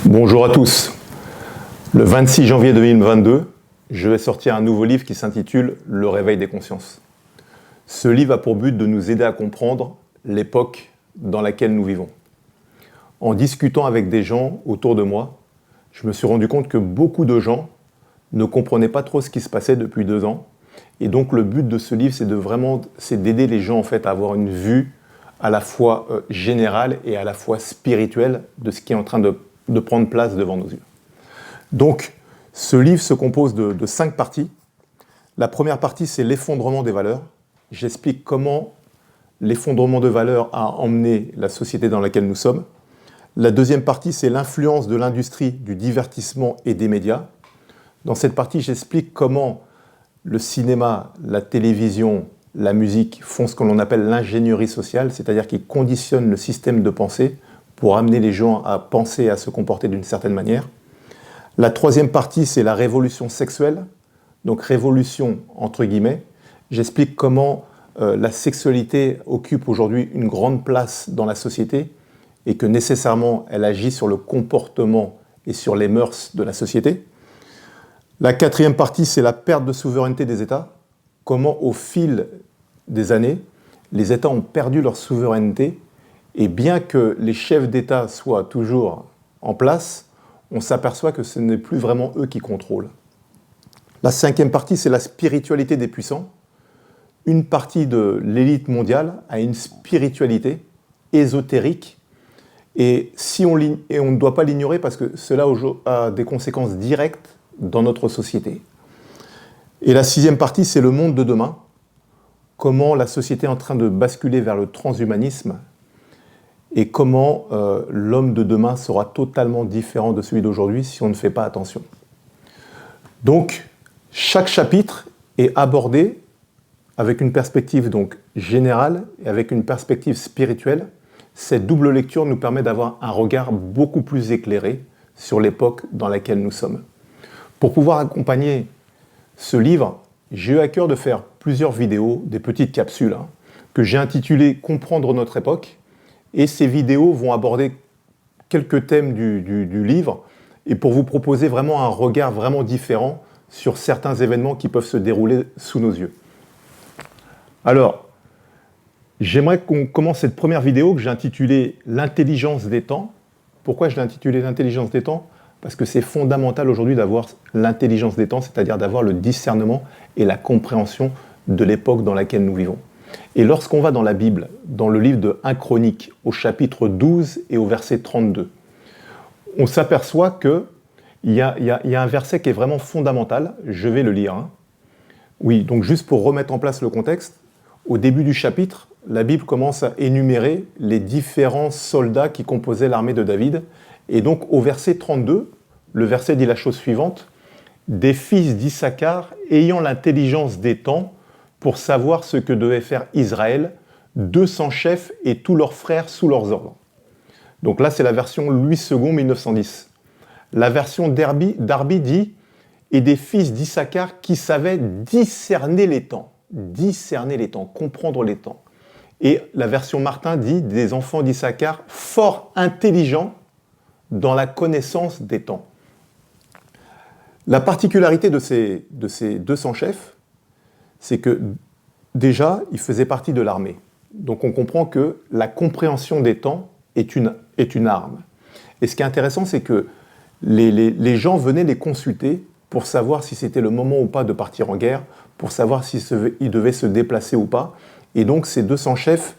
Bonjour à tous. Le 26 janvier 2022, je vais sortir un nouveau livre qui s'intitule « Le réveil des consciences ». Ce livre a pour but de nous aider à comprendre l'époque dans laquelle nous vivons. En discutant avec des gens autour de moi, je me suis rendu compte que beaucoup de gens ne comprenaient pas trop ce qui se passait depuis 2 ans. Et donc le but de ce livre, c'est d'aider les gens en fait, à avoir une vue à la fois générale et à la fois spirituelle de ce qui est en train de prendre place devant nos yeux. Donc, ce livre se compose de 5 parties. La première partie, c'est l'effondrement des valeurs. J'explique comment l'effondrement de valeurs a emmené la société dans laquelle nous sommes. La deuxième partie, c'est l'influence de l'industrie, du divertissement et des médias. Dans cette partie, j'explique comment le cinéma, la télévision, la musique font ce que l'on appelle l'ingénierie sociale, c'est-à-dire qu'ils conditionnent le système de pensée pour amener les gens à penser et à se comporter d'une certaine manière. La troisième partie, c'est la révolution sexuelle, donc révolution entre guillemets. J'explique comment la sexualité occupe aujourd'hui une grande place dans la société et que nécessairement elle agit sur le comportement et sur les mœurs de la société. La quatrième partie, c'est la perte de souveraineté des États. Comment au fil des années, les États ont perdu leur souveraineté et bien que les chefs d'État soient toujours en place, on s'aperçoit que ce n'est plus vraiment eux qui contrôlent. La cinquième partie, c'est la spiritualité des puissants. Une partie de l'élite mondiale a une spiritualité ésotérique et on ne doit pas l'ignorer parce que cela a des conséquences directes dans notre société. Et la sixième partie, c'est le monde de demain. Comment la société est en train de basculer vers le transhumanisme et comment l'homme de demain sera totalement différent de celui d'aujourd'hui si on ne fait pas attention. Donc, chaque chapitre est abordé avec une perspective donc générale et avec une perspective spirituelle. Cette double lecture nous permet d'avoir un regard beaucoup plus éclairé sur l'époque dans laquelle nous sommes. Pour pouvoir accompagner ce livre, j'ai eu à cœur de faire plusieurs vidéos, des petites capsules, que j'ai intitulées « Comprendre notre époque ». Et ces vidéos vont aborder quelques thèmes du livre et pour vous proposer vraiment un regard vraiment différent sur certains événements qui peuvent se dérouler sous nos yeux. Alors, j'aimerais qu'on commence cette première vidéo que j'ai intitulée « L'intelligence des temps ». Pourquoi je l'ai intitulée « L'intelligence des temps » ? Parce que c'est fondamental aujourd'hui d'avoir l'intelligence des temps, c'est-à-dire d'avoir le discernement et la compréhension de l'époque dans laquelle nous vivons. Et lorsqu'on va dans la Bible, dans le livre de 1 Chronique, au chapitre 12 et au verset 32, on s'aperçoit qu'il y a un verset qui est vraiment fondamental. Je vais le lire. Oui, donc juste pour remettre en place le contexte, au début du chapitre, la Bible commence à énumérer les différents soldats qui composaient l'armée de David. Et donc au verset 32, le verset dit la chose suivante, « Des fils d'Issachar ayant l'intelligence des temps, pour savoir ce que devait faire Israël, 200 chefs et tous leurs frères sous leurs ordres. » Donc là, c'est la version Louis II 1910. La version Darby dit « Et des fils d'Issachar qui savaient discerner les temps. » Discerner les temps, comprendre les temps. Et la version Martin dit « Des enfants d'Issachar fort intelligents dans la connaissance des temps. » La particularité de ces 200 chefs, c'est que déjà, ils faisaient partie de l'armée. Donc on comprend que la compréhension des temps est une arme. Et ce qui est intéressant, c'est que les gens venaient les consulter pour savoir si c'était le moment ou pas de partir en guerre, pour savoir s'ils devaient se déplacer ou pas. Et donc ces 200 chefs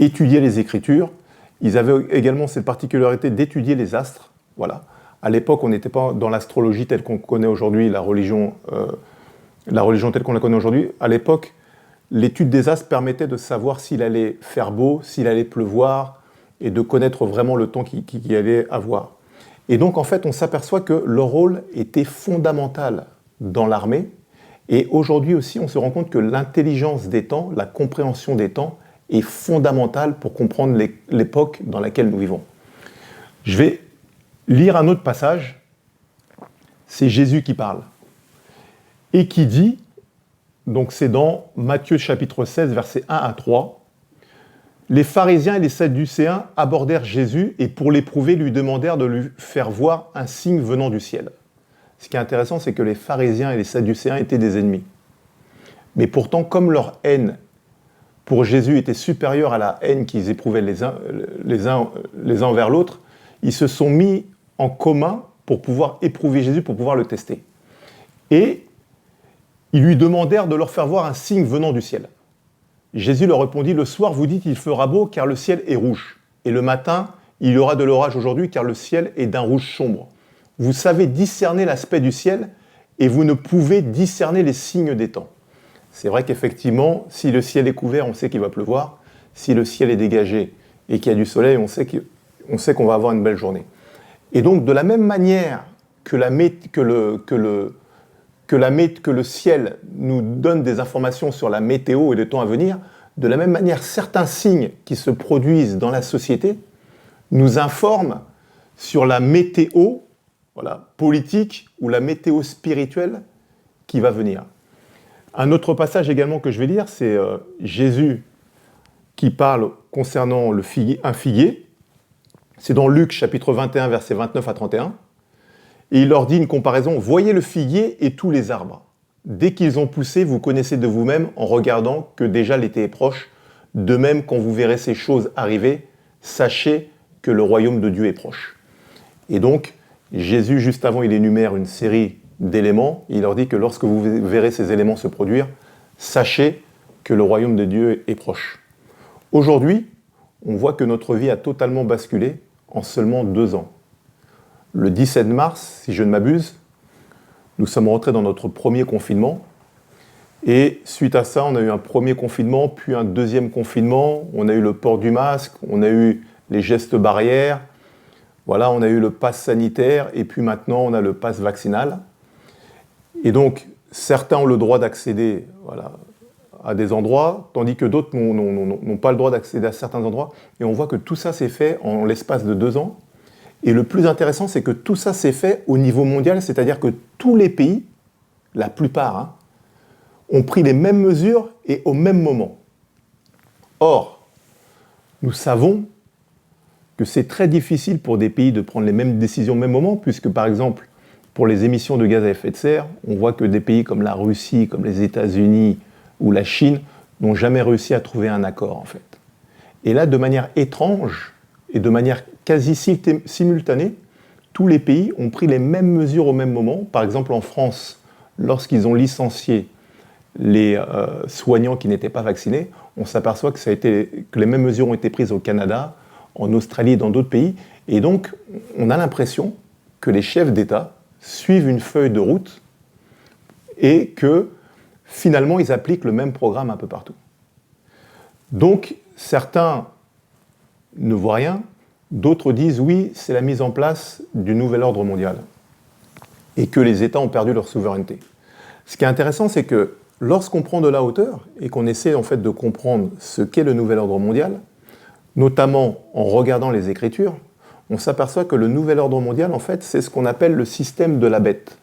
étudiaient les Écritures. Ils avaient également cette particularité d'étudier les astres. Voilà. À l'époque, on n'était pas dans l'astrologie telle qu'on connaît aujourd'hui, la religion telle qu'on la connaît aujourd'hui. À l'époque, l'étude des astres permettait de savoir s'il allait faire beau, s'il allait pleuvoir, et de connaître vraiment le temps qu'il allait avoir. Et donc, en fait, on s'aperçoit que leur rôle était fondamental dans l'armée. Et aujourd'hui aussi, on se rend compte que l'intelligence des temps, la compréhension des temps, est fondamentale pour comprendre l'époque dans laquelle nous vivons. Je vais lire un autre passage. C'est Jésus qui parle. Et qui dit, donc c'est dans Matthieu chapitre 16, versets 1 à 3, Les pharisiens et les sadducéens abordèrent Jésus et pour l'éprouver, lui demandèrent de lui faire voir un signe venant du ciel. Ce qui est intéressant, c'est que les pharisiens et les sadducéens étaient des ennemis. Mais pourtant, comme leur haine pour Jésus était supérieure à la haine qu'ils éprouvaient les uns envers l'autre, ils se sont mis en commun pour pouvoir éprouver Jésus, pour pouvoir le tester. Et ils lui demandèrent de leur faire voir un signe venant du ciel. Jésus leur répondit, « Le soir, vous dites, il fera beau, car le ciel est rouge. Et le matin, il y aura de l'orage aujourd'hui, car le ciel est d'un rouge sombre. Vous savez discerner l'aspect du ciel, et vous ne pouvez discerner les signes des temps. » C'est vrai qu'effectivement, si le ciel est couvert, on sait qu'il va pleuvoir. Si le ciel est dégagé et qu'il y a du soleil, on sait qu'on va avoir une belle journée. Et donc, de la même manière que le ciel nous donne des informations sur la météo et le temps à venir, de la même manière, certains signes qui se produisent dans la société nous informent sur la météo politique ou la météo spirituelle qui va venir. Un autre passage également que je vais lire, c'est Jésus qui parle concernant un figuier. C'est dans Luc chapitre 21, versets 29 à 31. Et il leur dit une comparaison. « Voyez le figuier et tous les arbres. Dès qu'ils ont poussé, vous connaissez de vous-même en regardant que déjà l'été est proche. De même, quand vous verrez ces choses arriver, sachez que le royaume de Dieu est proche. » Et donc, Jésus, juste avant, il énumère une série d'éléments. Il leur dit que lorsque vous verrez ces éléments se produire, sachez que le royaume de Dieu est proche. Aujourd'hui, on voit que notre vie a totalement basculé en seulement 2 ans. Le 17 mars, si je ne m'abuse, nous sommes rentrés dans notre premier confinement. Et suite à ça, on a eu un premier confinement, puis un deuxième confinement. On a eu le port du masque, on a eu les gestes barrières. Voilà, on a eu le pass sanitaire et puis maintenant, on a le pass vaccinal. Et donc, certains ont le droit d'accéder à des endroits, tandis que d'autres n'ont pas le droit d'accéder à certains endroits. Et on voit que tout ça s'est fait en l'espace de 2 ans. Et le plus intéressant, c'est que tout ça s'est fait au niveau mondial, c'est-à-dire que tous les pays, la plupart, ont pris les mêmes mesures et au même moment. Or, nous savons que c'est très difficile pour des pays de prendre les mêmes décisions au même moment, puisque par exemple, pour les émissions de gaz à effet de serre, on voit que des pays comme la Russie, comme les États-Unis ou la Chine n'ont jamais réussi à trouver un accord, en fait. Et là, de manière étrange et de manière quasi simultanée, tous les pays ont pris les mêmes mesures au même moment. Par exemple, en France, lorsqu'ils ont licencié les soignants qui n'étaient pas vaccinés, on s'aperçoit que les mêmes mesures ont été prises au Canada, en Australie et dans d'autres pays. Et donc, on a l'impression que les chefs d'État suivent une feuille de route et que, finalement, ils appliquent le même programme un peu partout. Donc, certains ne voient rien, d'autres disent oui, c'est la mise en place du nouvel ordre mondial et que les États ont perdu leur souveraineté. Ce qui est intéressant, c'est que lorsqu'on prend de la hauteur et qu'on essaie en fait de comprendre ce qu'est le nouvel ordre mondial, notamment en regardant les Écritures, on s'aperçoit que le nouvel ordre mondial, en fait, c'est ce qu'on appelle le système de la bête.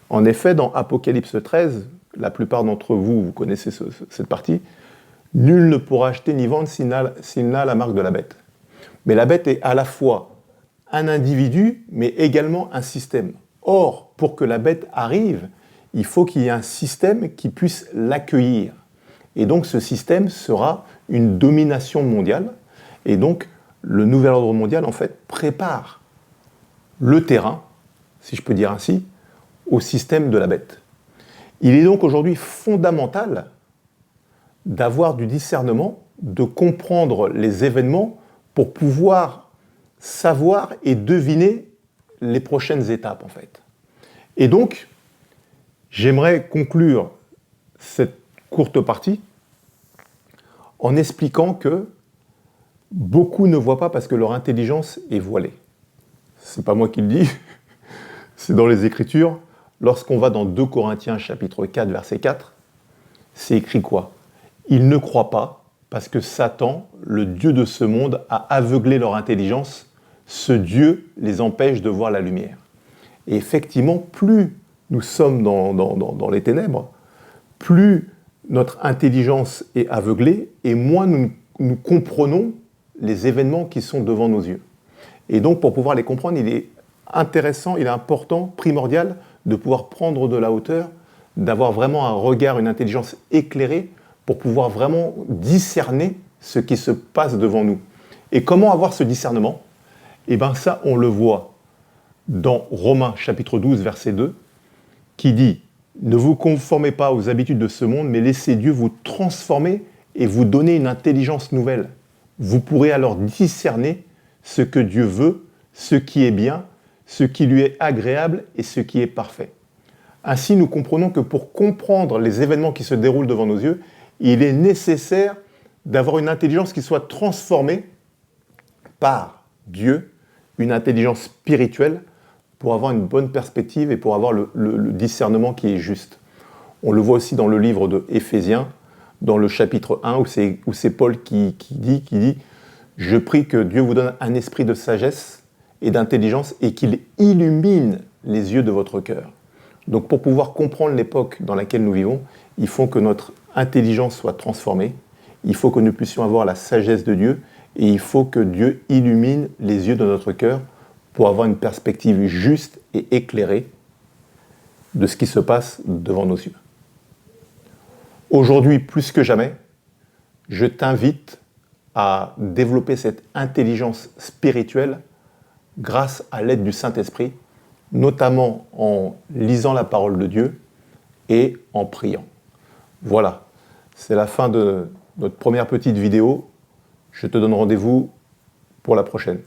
En effet, dans Apocalypse 13, la plupart d'entre vous, vous connaissez cette partie, nul ne pourra acheter ni vendre s'il n'a la marque de la bête. Mais la bête est à la fois un individu, mais également un système. Or, pour que la bête arrive, il faut qu'il y ait un système qui puisse l'accueillir. Et donc, ce système sera une domination mondiale. Et donc, le nouvel ordre mondial, en fait, prépare le terrain, si je peux dire ainsi, au système de la bête. Il est donc aujourd'hui fondamental d'avoir du discernement, de comprendre les événements pour pouvoir savoir et deviner les prochaines étapes, en fait. Et donc, j'aimerais conclure cette courte partie en expliquant que beaucoup ne voient pas parce que leur intelligence est voilée. C'est pas moi qui le dis, c'est dans les Écritures. Lorsqu'on va dans 2 Corinthiens chapitre 4, verset 4, c'est écrit quoi ? Ils ne croient pas parce que Satan, le Dieu de ce monde, a aveuglé leur intelligence. Ce Dieu les empêche de voir la lumière. Et effectivement, plus nous sommes dans les ténèbres, plus notre intelligence est aveuglée et moins nous nous comprenons les événements qui sont devant nos yeux. Et donc, pour pouvoir les comprendre, il est intéressant, il est important, primordial, de pouvoir prendre de la hauteur, d'avoir vraiment un regard, une intelligence éclairée pour pouvoir vraiment discerner ce qui se passe devant nous. Et comment avoir ce discernement? Eh bien ça, on le voit dans Romains chapitre 12, verset 2, qui dit « Ne vous conformez pas aux habitudes de ce monde, mais laissez Dieu vous transformer et vous donner une intelligence nouvelle. Vous pourrez alors discerner ce que Dieu veut, ce qui est bien, ce qui lui est agréable et ce qui est parfait. » Ainsi, nous comprenons que pour comprendre les événements qui se déroulent devant nos yeux, il est nécessaire d'avoir une intelligence qui soit transformée par Dieu, une intelligence spirituelle, pour avoir une bonne perspective et pour avoir le discernement qui est juste. On le voit aussi dans le livre de Éphésiens, dans le chapitre 1, où c'est Paul qui dit « Je prie que Dieu vous donne un esprit de sagesse et d'intelligence et qu'il illumine les yeux de votre cœur. » Donc pour pouvoir comprendre l'époque dans laquelle nous vivons, il faut que notre intelligence soit transformée, il faut que nous puissions avoir la sagesse de Dieu et il faut que Dieu illumine les yeux de notre cœur pour avoir une perspective juste et éclairée de ce qui se passe devant nos yeux. Aujourd'hui, plus que jamais, je t'invite à développer cette intelligence spirituelle grâce à l'aide du Saint-Esprit, notamment en lisant la parole de Dieu et en priant. Voilà, c'est la fin de notre première petite vidéo. Je te donne rendez-vous pour la prochaine.